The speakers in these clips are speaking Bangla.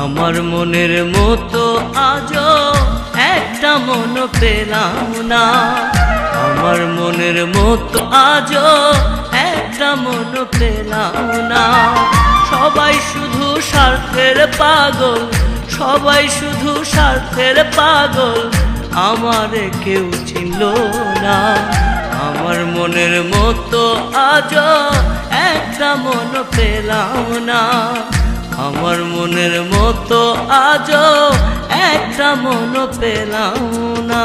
আমার মনের মতো আজও একটা মন পেলাম না। আমার মনের মতো আজও একটা মন পেলাম না। সবাই শুধু স্বার্থের পাগল, সবাই শুধু স্বার্থের পাগল, আমারে কেউ চিনল না। আমার মনের মতো আজও একটা মন পেলাম না। আমার মনের মতো আজও একটা মন পেলাম না।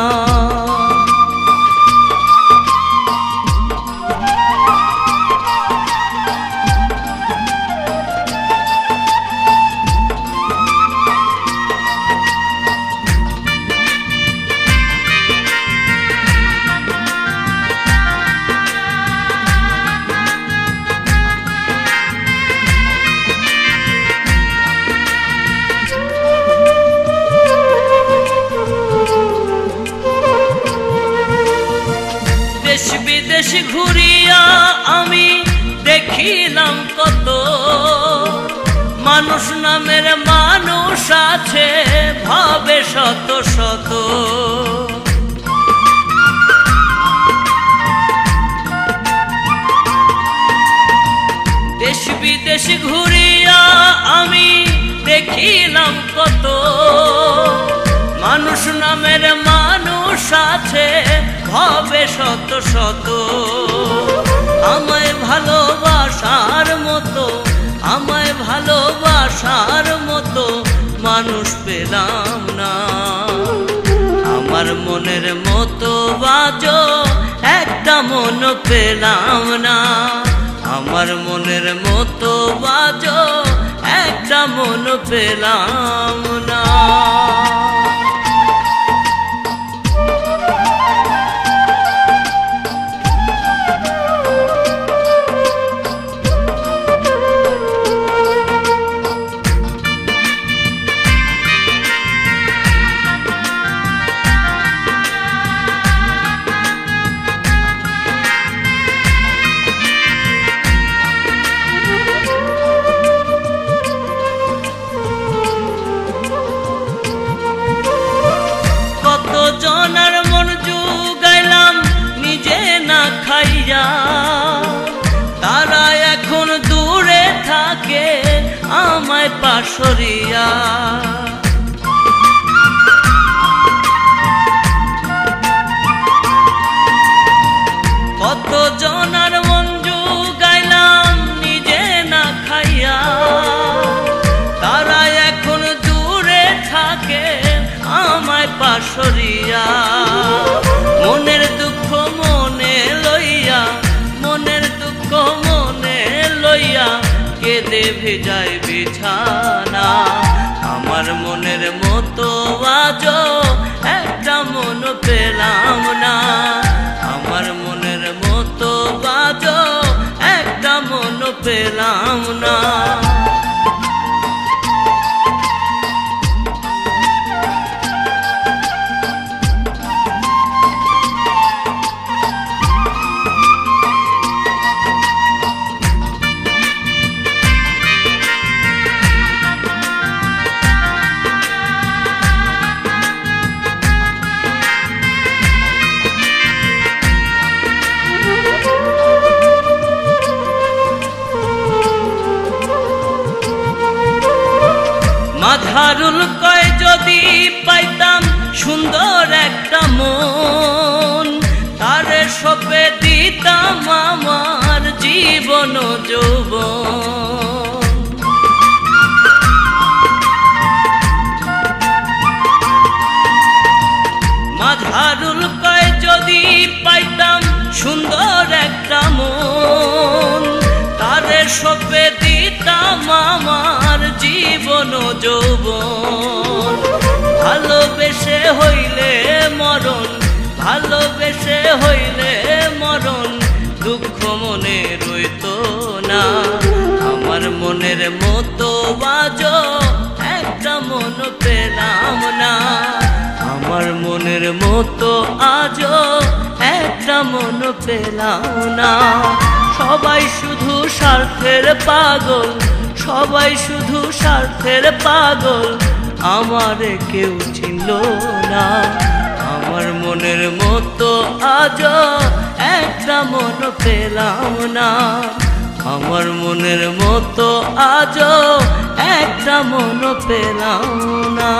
দেশ বিদেশ ঘুরিয়া আমি দেখিলাম কত, মানুষ নামের মানুষ আছে ভাবে শত শত। দেশ বিদেশ ঘুরিয়া আমি দেখিলাম কত, মানুষ নামের মানুষ আছে ভাবে শত শত। আমায় ভালোবাসার মতো, আমায় ভালোবাসার মতো মানুষ পেলাম না। আমার মনের মতো বাজো একটা মন পেলাম না। আমার মনের মতো বাজো একটা মন পেলাম না। জনার মন জুগাইলাম নিজে না খাইয়া, তারা এখন দূরে থাকে আমায় পাশরিয়া। কত জনার মন জুগাইলাম নিজে না খাইয়া, তারা এখন দূরে থাকে আমায় পাশরিয়া। মনের দুঃখ মনে লইয়া, মনের দুঃখ মনে লইয়া কেঁদে ভেজায় বিছানা। আমার মনের মতো আজও একটা মন পেলাম না। আমার মনের মতো আজও একটা মন পেলাম না। মাঝারুল কয় যদি পাইতাম সুন্দর একটা মন, তারে সপে দিতাম আমার জীবন যৌবন। মাঝারুল কয় যদি পাইতাম সুন্দর একটা মন, তারে সপে দিতাম আমার জীবন যৌবন। ভালোবেসে হইলে মরণ, ভালোবেসে হইলে মরণ, দুঃখ মনে রইত না। আমার মনের মতো বাজো একটা মন পেলাম না। আমার মনের মতো আজও একটা মন পেলাম না। সবাই শুধু স্বার্থের পাগল, সবাই শুধু স্বার্থের পাগল, আমারে কেউ চিনল না। আমার মনের মতো আজও একটা মন পেলাম না, আমার মনের মতো আজও একটা মন পেলাম না।